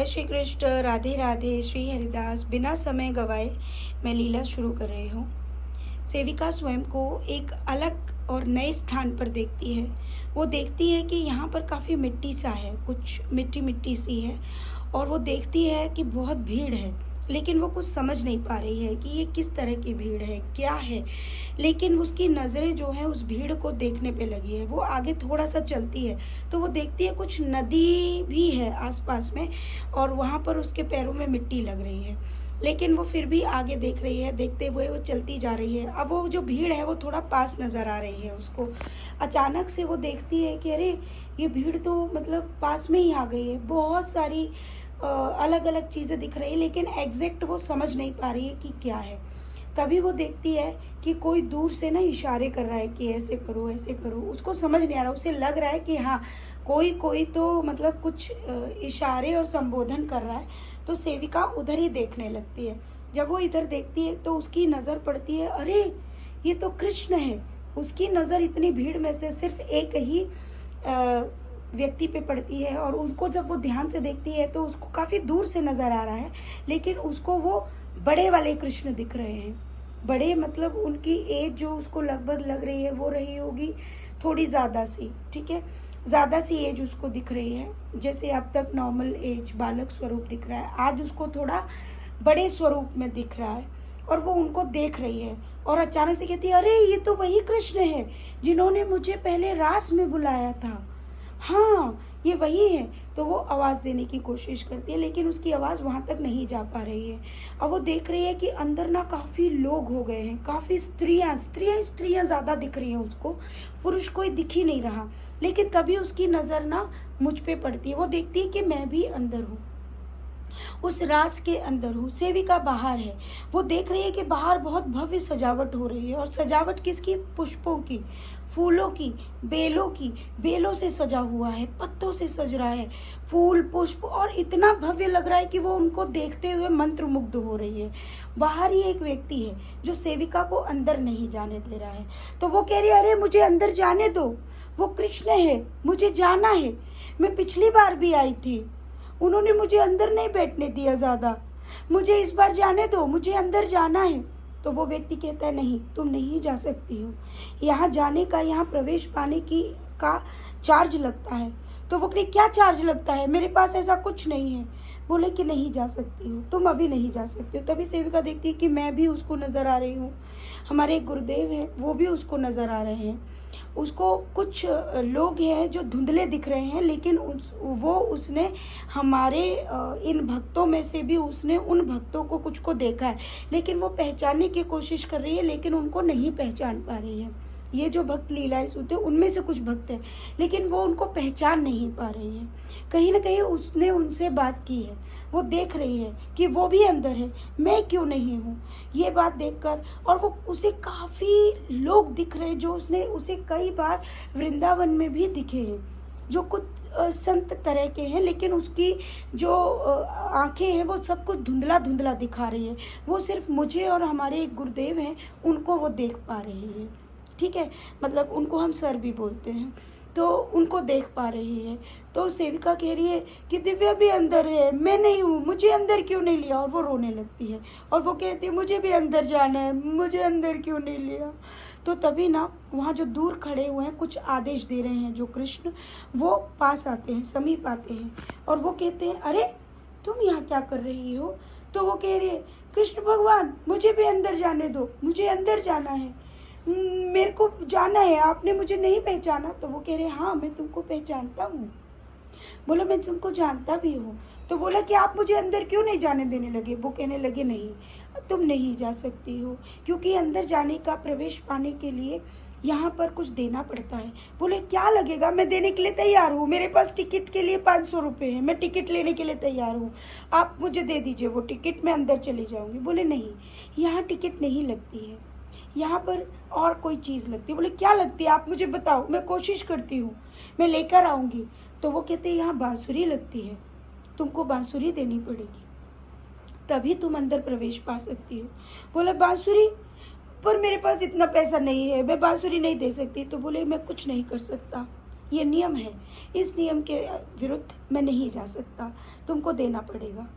जय श्री कृष्ण। राधे राधे। श्री हरिदास। बिना समय गवाए मैं लीला शुरू कर रही हूँ। सेविका स्वयं को एक अलग और नए स्थान पर देखती है। वो देखती है कि यहाँ पर काफ़ी मिट्टी सा है, कुछ मिट्टी मिट्टी सी है, और वो देखती है कि बहुत भीड़ है, लेकिन वो कुछ समझ नहीं पा रही है कि ये किस तरह की भीड़ है, क्या है। लेकिन उसकी नज़रें जो हैं उस भीड़ को देखने पे लगी है। वो आगे थोड़ा सा चलती है तो वो देखती है कुछ नदी भी है आसपास में, और वहाँ पर उसके पैरों में मिट्टी लग रही है, लेकिन वो फिर भी आगे देख रही है। देखते हुए वो चलती जा रही है। अब वो जो भीड़ है वो थोड़ा पास नज़र आ रही है उसको। अचानक से वो देखती है कि अरे, ये भीड़ तो मतलब पास में ही आ गई है। बहुत सारी अलग अलग चीज़ें दिख रही है, लेकिन एग्जैक्ट वो समझ नहीं पा रही है कि क्या है। तभी वो देखती है कि कोई दूर से ना इशारे कर रहा है कि ऐसे करो ऐसे करो। उसको समझ नहीं आ रहा, उसे लग रहा है कि हाँ, कोई कोई तो मतलब कुछ इशारे और संबोधन कर रहा है। तो सेविका उधर ही देखने लगती है। जब वो इधर देखती है तो उसकी नज़र पड़ती है, अरे ये तो कृष्ण है। उसकी नज़र इतनी भीड़ में से सिर्फ एक ही व्यक्ति पे पड़ती है, और उसको जब वो ध्यान से देखती है तो उसको काफ़ी दूर से नज़र आ रहा है, लेकिन उसको वो बड़े वाले कृष्ण दिख रहे हैं। बड़े मतलब उनकी एज जो उसको लगभग लग रही है वो रही होगी थोड़ी ज़्यादा सी, ठीक है, ज़्यादा सी एज उसको दिख रही है। जैसे अब तक नॉर्मल एज बालक स्वरूप दिख रहा है, आज उसको थोड़ा बड़े स्वरूप में दिख रहा है, और वो उनको देख रही है। और अचानक से कहती है, अरे ये तो वही कृष्ण है जिन्होंने मुझे पहले रास में बुलाया था। हाँ, ये वही है। तो वो आवाज़ देने की कोशिश करती है, लेकिन उसकी आवाज़ वहाँ तक नहीं जा पा रही है। अब वो देख रही है कि अंदर ना काफ़ी लोग हो गए हैं, काफ़ी स्त्रियाँ स्त्रियाँ स्त्रियाँ ज़्यादा दिख रही हैं उसको। पुरुष कोई दिख ही नहीं रहा। लेकिन तभी उसकी नज़र ना मुझ पे पड़ती है। वो देखती है कि मैं भी अंदर हूँ, उस रास के अंदर हूँ। सेविका बाहर है। वो देख रही है कि बाहर बहुत भव्य सजावट हो रही है, और सजावट किसकी? पुष्पों की, फूलों की, बेलों की। बेलों से सजा हुआ है, पत्तों से सज रहा है, फूल पुष्प, और इतना भव्य लग रहा है कि वो उनको देखते हुए मंत्रमुग्ध हो रही है। बाहर ही एक व्यक्ति है जो सेविका को अंदर नहीं जाने दे रहा है। तो वो कह रही है, अरे मुझे अंदर जाने दो, वो कृष्ण है, मुझे जाना है। मैं पिछली बार भी आई थी, उन्होंने मुझे अंदर नहीं बैठने दिया ज़्यादा, मुझे इस बार जाने दो, मुझे अंदर जाना है। तो वो व्यक्ति कहता है, नहीं, तुम नहीं जा सकती हो। यहाँ जाने का, यहाँ प्रवेश पाने की का चार्ज लगता है। तो वो कहती, क्या चार्ज लगता है? मेरे पास ऐसा कुछ नहीं है। बोले कि नहीं जा सकती हो, तुम अभी नहीं जा सकती हो। तभी सेविका देखती है कि मैं भी उसको नज़र आ रही हूँ, हमारे एक गुरुदेव हैं वो भी उसको नज़र आ रहे हैं। उसको कुछ लोग हैं जो धुंधले दिख रहे हैं, लेकिन उसने हमारे इन भक्तों में से भी उसने उन भक्तों को कुछ को देखा है, लेकिन वो पहचानने की कोशिश कर रही है, लेकिन उनको नहीं पहचान पा रही है। ये जो भक्त लीलाएं सुनते हैं उनमें से कुछ भक्त हैं, लेकिन वो उनको पहचान नहीं पा रही है। कहीं ना कहीं उसने उनसे बात की है, वो देख रही है कि वो भी अंदर है, मैं क्यों नहीं हूँ, ये बात देखकर। और वो उसे काफ़ी लोग दिख रहे हैं जो उसने उसे कई बार वृंदावन में भी दिखे हैं, जो कुछ संत तरह के हैं, लेकिन उसकी जो आंखें हैं वो सब कुछ धुंधला धुंधला दिखा रही है। वो सिर्फ मुझे और हमारे एक गुरुदेव हैं उनको वो देख पा रही है, ठीक है, मतलब उनको हम सर भी बोलते हैं, तो उनको देख पा रही है। तो सेविका कह रही है कि दिव्या भी अंदर है, मैं नहीं हूँ, मुझे अंदर क्यों नहीं लिया? और वो रोने लगती है, और वो कहती है, मुझे भी अंदर जाना है, मुझे अंदर क्यों नहीं लिया? तो तभी ना वहाँ जो दूर खड़े हुए हैं कुछ आदेश दे रहे हैं जो कृष्ण, वो पास आते हैं, समीप आते हैं, और वो कहते हैं, अरे तुम यहाँ क्या कर रही हो? तो वो कह रही है, कृष्ण भगवान मुझे भी अंदर जाने दो, मुझे अंदर जाना है, मेरे को जाना है, आपने मुझे नहीं पहचाना? तो वो कह रहे, हाँ मैं तुमको पहचानता हूँ। बोला, मैं तुमको जानता भी हूँ। तो बोला कि आप मुझे अंदर क्यों नहीं जाने देने लगे? वो कहने लगे, नहीं तुम नहीं जा सकती हो, क्योंकि अंदर जाने का, प्रवेश पाने के लिए यहाँ पर कुछ देना पड़ता है। बोले, क्या लगेगा? मैं देने के लिए तैयार हूँ, मेरे पास टिकट के लिए 500 रुपये है, मैं टिकट लेने के लिए तैयार हूँ, आप मुझे दे दीजिए वो टिकट, मैं अंदर चली जाऊँगी। बोले, नहीं, यहाँ टिकट नहीं लगती है, यहाँ पर और कोई चीज़ लगती है। बोले, क्या लगती है? आप मुझे बताओ, मैं कोशिश करती हूँ, मैं लेकर आऊँगी। तो वो कहते हैं, यहाँ बांसुरी लगती है, तुमको बांसुरी देनी पड़ेगी, तभी तुम अंदर प्रवेश पा सकती हो। बोले, बांसुरी? पर मेरे पास इतना पैसा नहीं है, मैं बांसुरी नहीं दे सकती। तो बोले, मैं कुछ नहीं कर सकता, ये नियम है, इस नियम के विरुद्ध मैं नहीं जा सकता, तुमको देना पड़ेगा।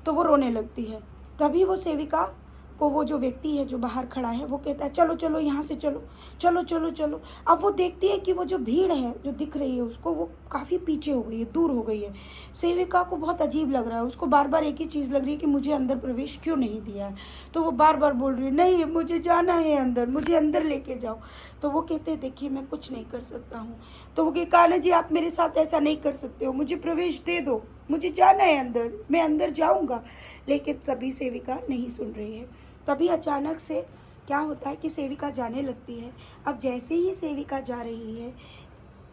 तो वो रोने लगती है। तभी वो सेविका को वो जो व्यक्ति है जो बाहर खड़ा है वो कहता है चलो चलो यहाँ से चलो, चलो चलो चलो। अब वो देखती है कि वो जो भीड़ है जो दिख रही है उसको, वो काफ़ी पीछे हो गई है, दूर हो गई है। सेविका को बहुत अजीब लग रहा है, उसको बार बार एक ही चीज़ लग रही है कि मुझे अंदर प्रवेश क्यों नहीं दिया है। तो वो बार बार बोल रही है नहीं मुझे जाना है अंदर, मुझे अंदर लेके जाओ। तो वो कहते हैं देखिए मैं कुछ नहीं कर सकता हूँ। तो वो कहे कान्हा जी आप मेरे साथ ऐसा नहीं कर सकते हो, मुझे प्रवेश दे दो, मुझे जाना है अंदर, मैं अंदर जाऊँगा। लेकिन सभी सेविका नहीं सुन रही है। तभी अचानक से क्या होता है कि सेविका जाने लगती है। अब जैसे ही सेविका जा रही है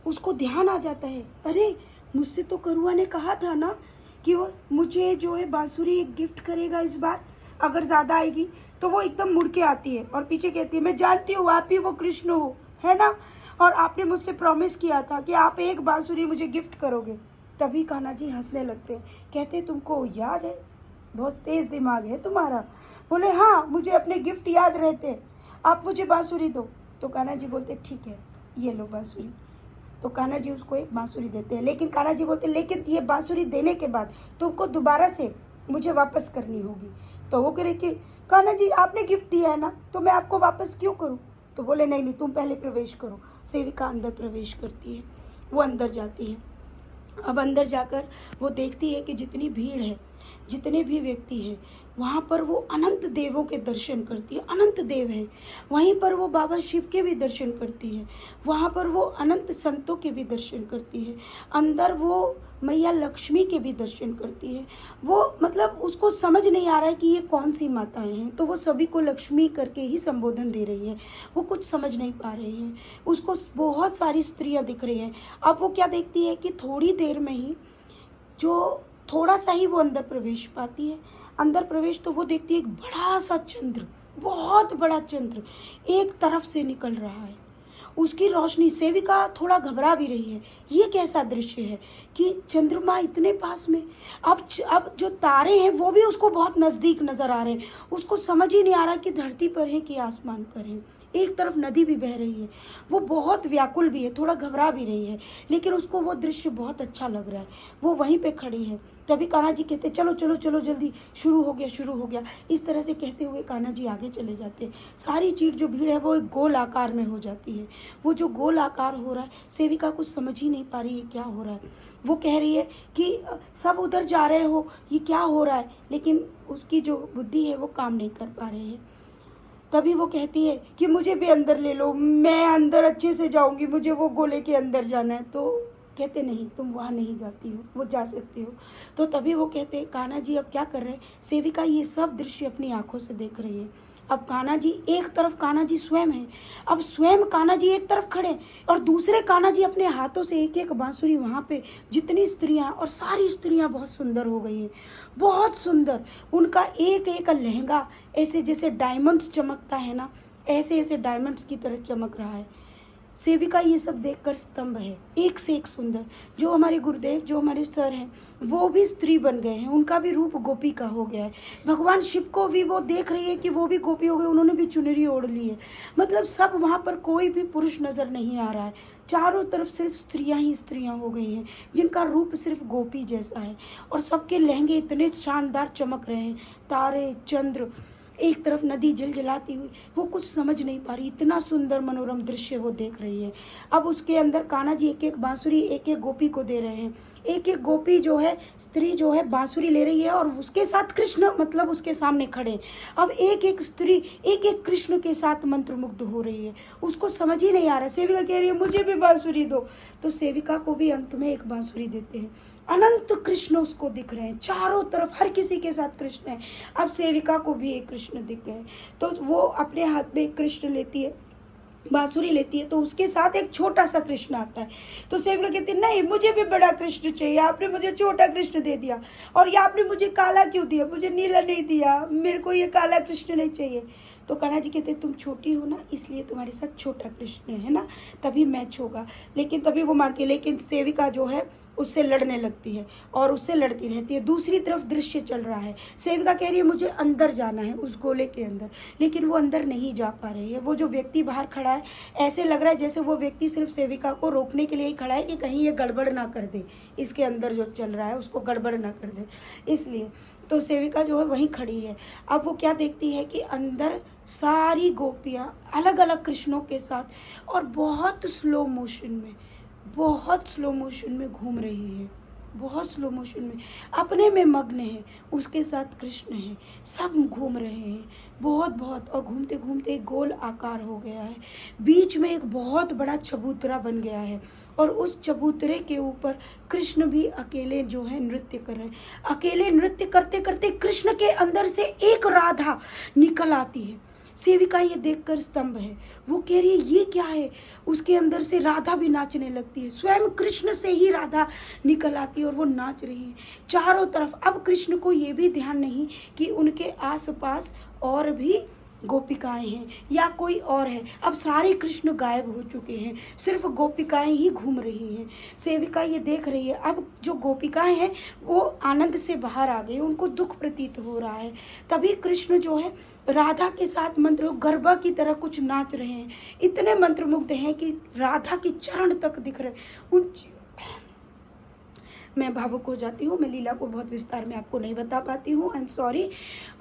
उसको ध्यान आ जाता है, अरे मुझसे तो करुआ ने कहा था ना कि वो मुझे जो है बांसुरी एक गिफ्ट करेगा इस बार, अगर ज़्यादा आएगी। तो वो एकदम मुड़ के आती है और पीछे कहती है मैं जानती हूँ आप ही वो कृष्ण हो, है ना, और आपने मुझसे प्रॉमिस किया था कि आप एक बांसुरी मुझे गिफ्ट करोगे। तभी कान्हा जी हंसने लगते हैं, कहते तुमको याद है, बहुत तेज़ दिमाग है तुम्हारा। बोले हाँ मुझे अपने गिफ्ट याद रहते हैं, आप मुझे बांसुरी दो। तो कान्हा जी बोलते ठीक है ये लो बांसुरी। तो कान्हा जी उसको एक बांसुरी देते हैं। लेकिन कान्हा जी बोलते लेकिन ये बांसुरी देने के बाद तुमको दोबारा से मुझे वापस करनी होगी। तो वो कह रहे कि कान्हा जी आपने गिफ्ट दिया है ना, तो मैं आपको वापस क्यों करूँ। तो बोले नहीं नहीं तुम पहले प्रवेश करो। सेविका अंदर प्रवेश करती है, वो अंदर जाती है। अब अंदर जाकर वो देखती है कि जितनी भीड़ है, जितने भी व्यक्ति हैं, वहाँ पर वो अनंत देवों के दर्शन करती है, अनंत देव हैं। वहीं पर वो बाबा शिव के भी दर्शन करती है, वहाँ पर वो अनंत संतों के भी दर्शन करती है, अंदर वो मैया लक्ष्मी के भी दर्शन करती है। वो मतलब उसको समझ नहीं आ रहा है कि ये कौन सी माताएं हैं, तो वो सभी को लक्ष्मी करके ही संबोधन दे रही है। वो कुछ समझ नहीं पा रही है, उसको बहुत सारी स्त्रियाँ दिख रही हैं। अब वो क्या देखती है कि थोड़ी देर में ही जो थोड़ा सा ही वो अंदर प्रवेश पाती है। अंदर प्रवेश तो वो देखती है एक बड़ा सा चंद्र, बहुत बड़ा चंद्र एक तरफ से निकल रहा है, उसकी रोशनी। सेविका थोड़ा घबरा भी रही है, ये कैसा दृश्य है कि चंद्रमा इतने पास में। अब जो तारे हैं वो भी उसको बहुत नज़दीक नज़र आ रहे हैं। उसको समझ ही नहीं आ रहा कि धरती पर है कि आसमान पर है। एक तरफ नदी भी बह रही है, वो बहुत व्याकुल भी है, थोड़ा घबरा भी रही है, लेकिन उसको वो दृश्य बहुत अच्छा लग रहा है। वो वहीं पे खड़ी है। तभी कान्हा जी कहते चलो चलो चलो जल्दी, शुरू हो गया शुरू हो गया। इस तरह से कहते हुए कान्हा जी आगे चले जाते हैं। सारी चीज़ जो भीड़ है वो एक गोल आकार में हो जाती है। वो जो गोल आकार हो रहा है, सेविका कुछ समझ ही नहीं पा रही है क्या हो रहा है। वो कह रही है कि सब उधर जा रहे हो, ये क्या हो रहा है, लेकिन उसकी जो बुद्धि है वो काम नहीं कर पा रही है। तभी वो कहती है कि मुझे भी अंदर ले लो, मैं अंदर अच्छे से जाऊंगी, मुझे वो गोले के अंदर जाना है। तो कहते नहीं तुम वहाँ नहीं जाती हो, वो जा सकती हो। तो तभी वो कहते हैं कान्हा जी अब क्या कर रहे हैं। सेविका ये सब दृश्य अपनी आंखों से देख रही है। अब कान्हा जी एक तरफ, कान्हा जी स्वयं है, अब स्वयं कान्हा जी एक तरफ खड़े और दूसरे कान्हा जी अपने हाथों से एक एक बांसुरी, वहाँ पे जितनी स्त्रियाँ, और सारी स्त्रियाँ बहुत सुंदर हो गई हैं, बहुत सुंदर। उनका एक एक लहंगा ऐसे जैसे डायमंड्स चमकता है ना, ऐसे ऐसे डायमंड्स की तरह चमक रहा है। सेविका ये सब देखकर स्तंभ है, एक से एक सुंदर। जो हमारे गुरुदेव, जो हमारे सर हैं, वो भी स्त्री बन गए हैं, उनका भी रूप गोपी का हो गया है। भगवान शिव को भी वो देख रही है कि वो भी गोपी हो गए, उन्होंने भी चुनरी ओढ़ ली है। मतलब सब वहाँ पर कोई भी पुरुष नज़र नहीं आ रहा है, चारों तरफ सिर्फ स्त्रियाँ ही स्त्रियाँ हो गई हैं, जिनका रूप सिर्फ गोपी जैसा है। और सबके लहंगे इतने शानदार चमक रहे हैं, तारे, चंद्र, एक तरफ नदी जलजलाती हुई। वो कुछ समझ नहीं पा रही, इतना सुंदर मनोरम दृश्य वो देख रही है। अब उसके अंदर कान्हा जी एक एक बांसुरी एक एक गोपी को दे रहे हैं। एक एक गोपी जो है, स्त्री जो है, बांसुरी ले रही है और उसके साथ कृष्ण मतलब उसके सामने खड़े। अब एक एक स्त्री एक एक कृष्ण के साथ मंत्रमुग्ध हो रही है, उसको समझ ही नहीं आ रहा। सेविका कह रही है मुझे भी बांसुरी दो। तो सेविका को भी अंत में एक बांसुरी देते हैं। अनंत कृष्ण उसको दिख रहे हैं, चारों तरफ हर किसी के साथ कृष्ण है। अब सेविका को भी एक कृष्ण दिख गए, तो वो अपने हाथ में एक कृष्ण लेती है, बांसुरी लेती है, तो उसके साथ एक छोटा सा कृष्ण आता है। तो सेविका कहती है नहीं मुझे भी बड़ा कृष्ण चाहिए, आपने मुझे छोटा कृष्ण दे दिया, और ये आपने मुझे काला क्यों दिया, मुझे नीला नहीं दिया, मेरे को ये काला कृष्ण नहीं चाहिए। तो कान्हा जी कहते तुम छोटी हो ना, इसलिए तुम्हारे साथ छोटा कृष्ण है ना, तभी मैच होगा। लेकिन तभी वो मानती है, लेकिन सेविका जो है उससे लड़ने लगती है और उससे लड़ती रहती है। दूसरी तरफ दृश्य चल रहा है, सेविका कह रही है मुझे अंदर जाना है उस गोले के अंदर, लेकिन वो अंदर नहीं जा पा रही है। वो जो व्यक्ति बाहर खड़ा है, ऐसे लग रहा है जैसे वो व्यक्ति सिर्फ सेविका को रोकने के लिए ही खड़ा है कि कहीं ये गड़बड़ ना कर दे, इसके अंदर जो चल रहा है उसको गड़बड़ ना कर दे, इसलिए तो सेविका जो है वहीं खड़ी है। अब वो क्या देखती है कि अंदर सारी गोपियाँ अलग अलग कृष्णों के साथ और बहुत स्लो मोशन में घूम रही है, बहुत स्लो मोशन में अपने में मग्न है, उसके साथ कृष्ण है, सब घूम रहे हैं बहुत। और घूमते घूमते एक गोल आकार हो गया है, बीच में एक बहुत बड़ा चबूतरा बन गया है और उस चबूतरे के ऊपर कृष्ण भी अकेले जो है नृत्य कर रहे हैं। अकेले नृत्य करते करते कृष्ण के अंदर से एक राधा निकल आती है। सेविका ये देखकर स्तंभ है, वो कह रही है ये क्या है, उसके अंदर से राधा भी नाचने लगती है, स्वयं कृष्ण से ही राधा निकल आती है और वो नाच रही है चारों तरफ। अब कृष्ण को ये भी ध्यान नहीं कि उनके आसपास और भी गोपिकाएं हैं या कोई और है, अब सारे कृष्ण गायब हो चुके हैं, सिर्फ गोपिकाएं ही घूम रही हैं। सेविका ये देख रही है, अब जो गोपिकाएं हैं वो आनंद से बाहर आ गई, उनको दुख प्रतीत हो रहा है। तभी कृष्ण जो है राधा के साथ मंत्र गरबा की तरह कुछ नाच रहे हैं, इतने मंत्रमुग्ध हैं कि राधा के चरण तक दिख रहे उन। मैं भावुक हो जाती हूँ, मैं लीला को बहुत विस्तार में आपको नहीं बता पाती हूँ, आई एम सॉरी।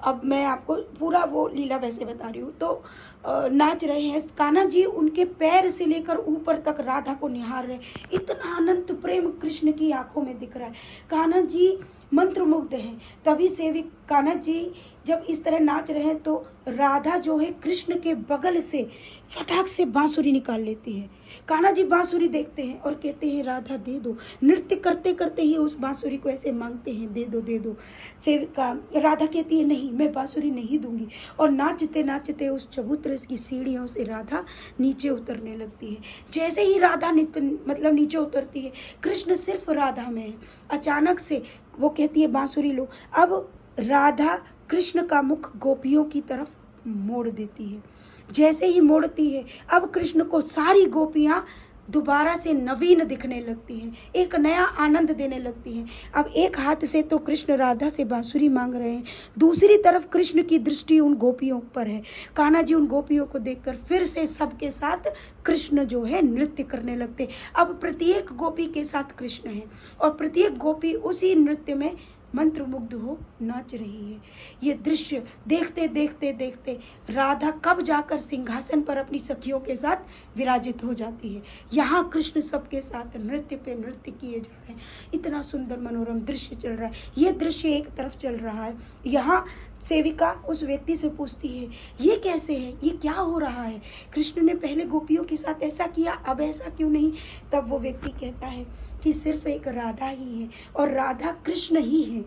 अब मैं आपको पूरा वो लीला वैसे बता रही हूँ। तो नाच रहे हैं, कान्हा जी उनके पैर से लेकर ऊपर तक राधा को निहार रहे, इतना अनंत प्रेम कृष्ण की आंखों में दिख रहा है, कान्हा जी मंत्रमुग्ध हैं। तभी सेविक कान्हा जी जब इस तरह नाच रहे हैं तो राधा जो है कृष्ण के बगल से फटाक से बांसुरी निकाल लेती है। कान्हा जी बांसुरी देखते हैं और कहते हैं राधा दे दो, नृत्य करते करते ही उस बांसुरी को ऐसे मांगते हैं दे दो दे दो। सेविका राधा कहती है नहीं मैं बांसुरी नहीं दूंगी, और नाचते नाचते उस चबूतरे की सीढ़ियों से राधा नीचे उतरने लगती है। जैसे ही राधा मतलब नीचे उतरती है, कृष्ण सिर्फ राधा में है। अचानक से वो कहती है बांसुरी लो। अब राधा कृष्ण का मुख गोपियों की तरफ मोड़ देती है, जैसे ही मोड़ती है अब कृष्ण को सारी गोपियां दोबारा से नवीन दिखने लगती हैं, एक नया आनंद देने लगती हैं। अब एक हाथ से तो कृष्ण राधा से बांसुरी मांग रहे हैं, दूसरी तरफ कृष्ण की दृष्टि उन गोपियों पर है। कान्हा जी उन गोपियों को देखकर फिर से सबके साथ कृष्ण जो है नृत्य करने लगते। अब प्रत्येक गोपी के साथ कृष्ण है और प्रत्येक गोपी उसी नृत्य में मंत्रमुग्ध हो नाच रही है। ये दृश्य देखते देखते देखते राधा कब जाकर सिंहासन पर अपनी सखियों के साथ विराजित हो जाती है। यहाँ कृष्ण सबके साथ नृत्य पे नृत्य किए जा रहे हैं, इतना सुंदर मनोरम दृश्य चल रहा है। ये दृश्य एक तरफ चल रहा है, यहाँ सेविका उस व्यक्ति से पूछती है ये कैसे है, ये क्या हो रहा है, कृष्ण ने पहले गोपियों के साथ ऐसा किया अब ऐसा क्यों नहीं। तब वो व्यक्ति कहता है कि सिर्फ एक राधा ही है और राधा कृष्ण ही है,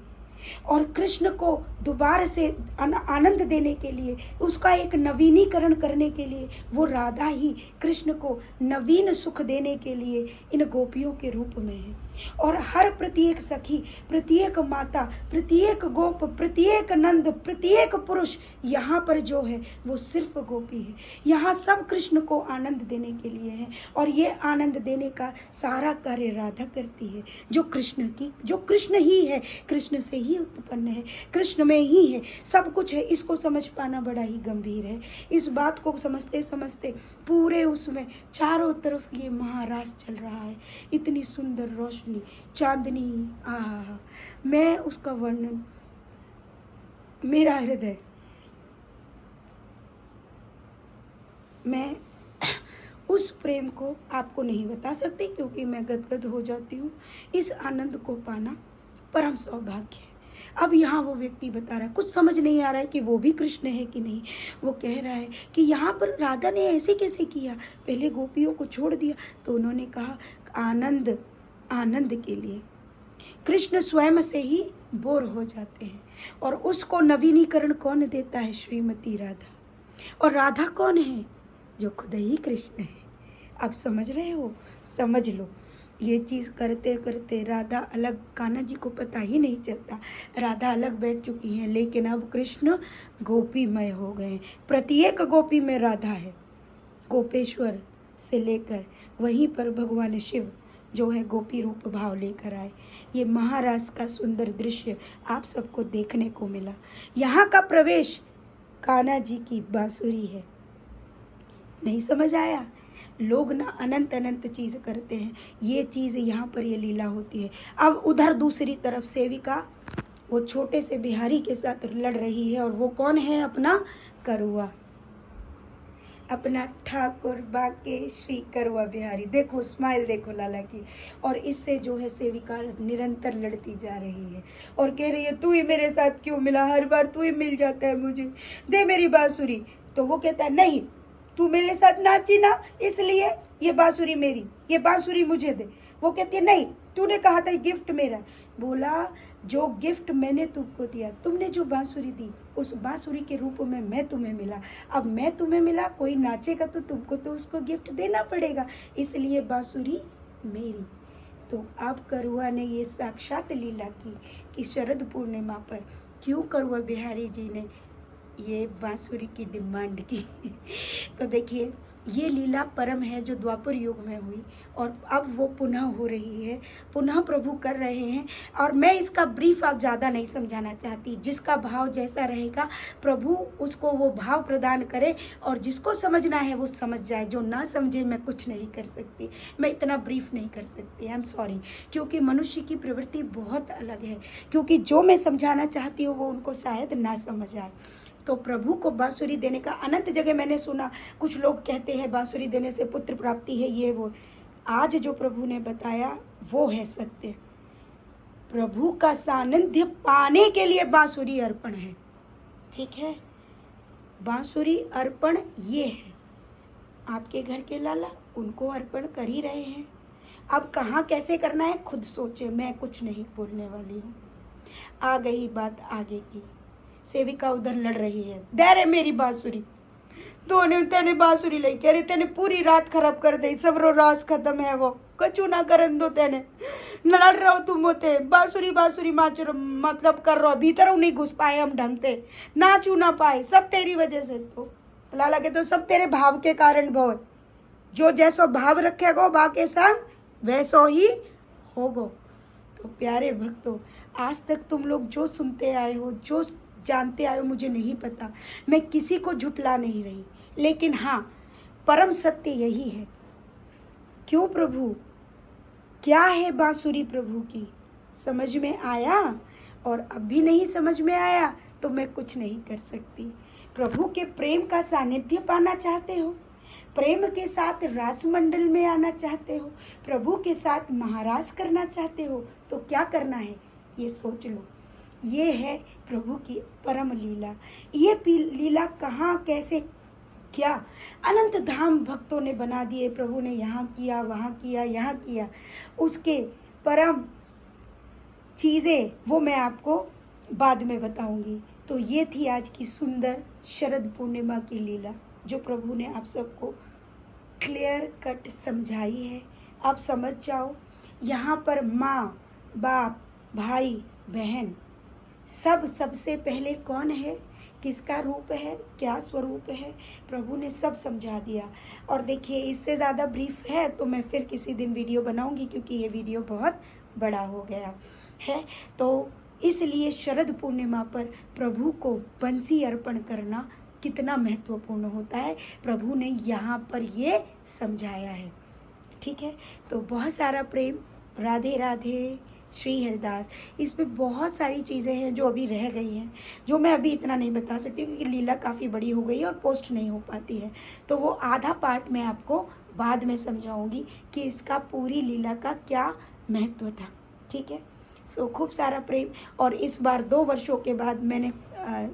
और कृष्ण को दोबारा से आनंद देने के लिए, उसका एक नवीनीकरण करने के लिए वो राधा ही कृष्ण को नवीन सुख देने के लिए इन गोपियों के रूप में है। और हर प्रत्येक सखी, प्रत्येक माता, प्रत्येक गोप, प्रत्येक नंद, प्रत्येक पुरुष यहाँ पर जो है वो सिर्फ गोपी है। यहाँ सब कृष्ण को आनंद देने के लिए है और ये आनंद देने का सारा कार्य राधा करती है, जो कृष्ण ही है, कृष्ण से ही उत्पन्न है, कृष्ण में ही है, सब कुछ है। इसको समझ पाना बड़ा ही गंभीर है। इस बात को समझते समझते पूरे उसमें चारों तरफ ये महारास चल रहा है, इतनी सुंदर रोशनी, चांदनी, आहा, मैं उसका वर्णन, मेरा हृदय, मैं उस प्रेम को आपको नहीं बता सकती क्योंकि मैं गदगद हो जाती हूँ। इस आनंद को पाना परम सौभाग्य है। अब यहाँ वो व्यक्ति बता रहा है, कुछ समझ नहीं आ रहा है कि वो भी कृष्ण है कि नहीं। वो कह रहा है कि यहाँ पर राधा ने ऐसे कैसे किया, पहले गोपियों को छोड़ दिया। तो उन्होंने कहा आनंद के लिए कृष्ण स्वयं से ही बोर हो जाते हैं और उसको नवीनीकरण कौन देता है, श्रीमती राधा। और राधा कौन है, जो खुद ही कृष्ण है। आप समझ रहे हो, समझ लो। ये चीज़ करते करते राधा अलग, कान्हा जी को पता ही नहीं चलता, राधा अलग बैठ चुकी हैं, लेकिन अब कृष्ण गोपीमय हो गए। प्रत्येक गोपी में राधा है, गोपेश्वर से लेकर वहीं पर भगवान शिव जो है गोपी रूप भाव लेकर आए। ये महाराष्ट्र का सुंदर दृश्य आप सबको देखने को मिला। यहाँ का प्रवेश कान्हा जी की बांसुरी है। नहीं समझ आया? लोग ना अनंत अनंत चीज़ करते हैं, ये चीज़ यहाँ पर ये लीला होती है। अब उधर दूसरी तरफ सेविका वो छोटे से बिहारी के साथ लड़ रही है, और वो कौन है? अपना करुआ, अपना ठाकुर बाके श्री करुआ बिहारी। देखो स्माइल, देखो लाला की। और इससे जो है सेविका निरंतर लड़ती जा रही है और कह रही है तू ही मेरे साथ क्यों मिला, हर बार तू ही मिल जाता है मुझे, दे मेरी बांसुरी। तो वो कहता है नहीं, तू मेरे साथ नाची ना, इसलिए ये बांसुरी मेरी, ये बांसुरी मुझे दे। वो कहती है नहीं, तूने कहा था गिफ्ट मेरा। बोला जो गिफ्ट मैंने तुमको दिया, तुमने जो बांसुरी दी, उस बांसुरी के रूप में मैं तुम्हें मिला। अब मैं तुम्हें मिला, कोई नाचेगा तो तुमको तो उसको गिफ्ट देना पड़ेगा, इसलिए बांसुरी मेरी। तो अब करुआ ने ये साक्षात लीला की कि शरद पूर्णिमा पर क्यों करुआ बिहारी जी ने ये बांसुरी की डिमांड की। तो देखिए ये लीला परम है जो द्वापर युग में हुई, और अब वो पुनः हो रही है, पुनः प्रभु कर रहे हैं। और मैं इसका ब्रीफ आप ज़्यादा नहीं समझाना चाहती, जिसका भाव जैसा रहेगा प्रभु उसको वो भाव प्रदान करे, और जिसको समझना है वो समझ जाए, जो ना समझे मैं कुछ नहीं कर सकती, मैं इतना ब्रीफ नहीं कर सकती, आई एम सॉरी। क्योंकि मनुष्य की प्रवृत्ति बहुत अलग है, क्योंकि जो मैं समझाना चाहती हूँ वो उनको शायद ना समझ आए। तो प्रभु को बांसुरी देने का अनंत जगह मैंने सुना, कुछ लोग कहते हैं बांसुरी देने से पुत्र प्राप्ति है, ये वो। आज जो प्रभु ने बताया वो है सत्य। प्रभु का सानिध्य पाने के लिए बांसुरी अर्पण है, ठीक है? बांसुरी अर्पण ये है। आपके घर के लाला उनको अर्पण कर ही रहे हैं। अब कहाँ कैसे करना है खुद सोचे, मैं कुछ नहीं बोलने वाली हूँ। आ गई बात आगे की। सेविका उधर लड़ रही है, दे रे मेरी बांसुरी, तेने बांसुरी लाई, कह रही तेने पूरी रात खराब कर दी, सबरो रास खत्म है, वो कचू ना करन दो, तेने लड़ रहे हो तुम होते, बांसुरी बांसुरी माच मतलब कर रहे हो, भीतर नहीं घुस पाए हम ढंग से, नाचू ना पाए, सब तेरी वजह से। तो लाला के तो सब तेरे भाव के कारण, बहुत जो जैसो भाव रखेगो बाके संग वैसो ही होगो। तो प्यारे भक्तों, आज तक तुम लोग जो सुनते आए हो, जो जानते आए हो, मुझे नहीं पता, मैं किसी को झुटला नहीं रही, लेकिन हाँ परम सत्य यही है। क्यों प्रभु, क्या है बांसुरी प्रभु की, समझ में आया? और अब भी नहीं समझ में आया तो मैं कुछ नहीं कर सकती। प्रभु के प्रेम का सानिध्य पाना चाहते हो, प्रेम के साथ रासमंडल में आना चाहते हो, प्रभु के साथ महारास करना चाहते हो, तो क्या करना है ये सोच लो। ये है प्रभु की परम लीला। ये लीला कहाँ कैसे क्या अनंत धाम भक्तों ने बना दिए, प्रभु ने यहाँ किया, वहाँ किया, यहाँ किया, उसके परम चीज़ें वो मैं आपको बाद में बताऊंगी। तो ये थी आज की सुंदर शरद पूर्णिमा की लीला, जो प्रभु ने आप सबको क्लियर कट समझाई है। आप समझ जाओ, यहाँ पर माँ बाप भाई बहन सब सबसे पहले कौन है, किसका रूप है, क्या स्वरूप है, प्रभु ने सब समझा दिया। और देखिए इससे ज़्यादा ब्रीफ है तो मैं फिर किसी दिन वीडियो बनाऊंगी, क्योंकि ये वीडियो बहुत बड़ा हो गया है। तो इसलिए शरद पूर्णिमा पर प्रभु को बंसी अर्पण करना कितना महत्वपूर्ण होता है, प्रभु ने यहाँ पर ये समझाया है, ठीक है? तो बहुत सारा प्रेम, राधे राधे, श्री हरिदास। इसमें बहुत सारी चीज़ें हैं जो अभी रह गई हैं, जो मैं अभी इतना नहीं बता सकती, क्योंकि लीला काफ़ी बड़ी हो गई है और पोस्ट नहीं हो पाती है। तो वो आधा पार्ट मैं आपको बाद में समझाऊंगी कि इसका पूरी लीला का क्या महत्व था, ठीक है? सो खूब सारा प्रेम। और इस बार 2 वर्षों के बाद मैंने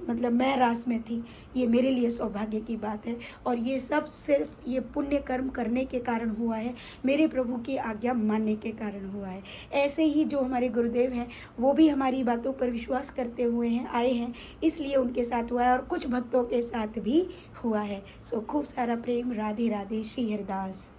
मतलब मैं रास में थी, ये मेरे लिए सौभाग्य की बात है। और ये सब सिर्फ ये पुण्य कर्म करने के कारण हुआ है, मेरे प्रभु की आज्ञा मानने के कारण हुआ है। ऐसे ही जो हमारे गुरुदेव हैं वो भी हमारी बातों पर विश्वास करते हुए हैं आए हैं, इसलिए उनके साथ हुआ है, और कुछ भक्तों के साथ भी हुआ है। सो खूब सारा प्रेम, राधे राधे, श्री हरिदास।